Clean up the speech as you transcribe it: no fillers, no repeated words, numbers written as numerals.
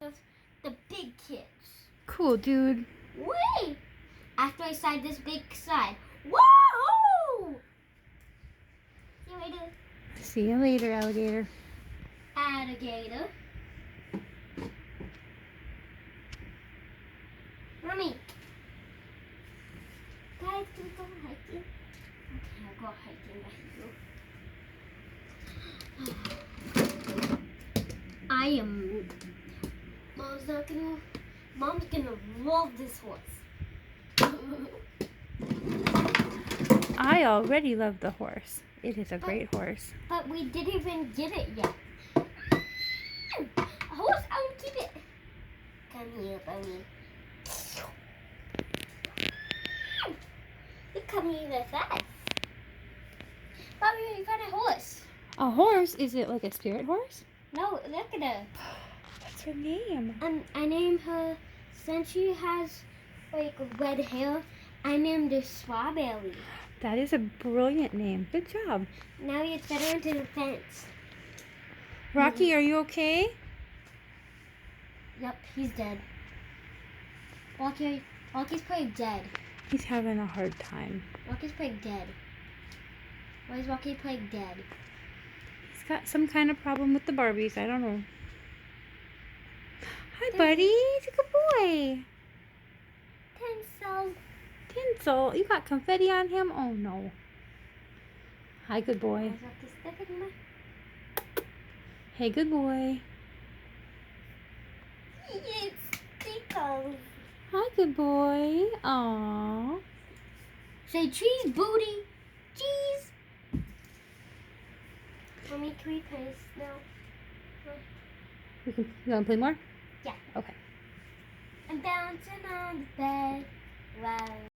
was the big kids. Cool, dude. Wait! After I slide this big slide. Whoa! See you later. See you later, alligator. Alligator. Mommy. Guys, can we go hiking? Okay, I'll go hiking. I am. Mom's gonna love this horse. I already love the horse. It is a great horse. But we didn't even get it yet. A horse, I will keep it. Come here, bunny. You come here with us. Mommy, we found a horse. A horse? Is it like a spirit horse? No, look at her. What's her name? I named her, since she has like red hair, I named her Strawberry. That is a brilliant name. Good job. Now you set her into the fence. Rocky, are you okay? Yep, he's dead. Rocky's probably dead. He's having a hard time. Rocky's probably dead. Why is Rocky probably dead? He's got some kind of problem with the Barbies. I don't know. Hi, buddy. He's a good boy. Tinsel. Tinsel, you got confetti on him? Oh, no. Hi, good boy. Hey, good boy. It's tickles. Hi, good boy. Aww. Say cheese, booty. Cheese. Mommy, can we play this now? You want to play more? Yeah. Okay. I'm bouncing on the bed.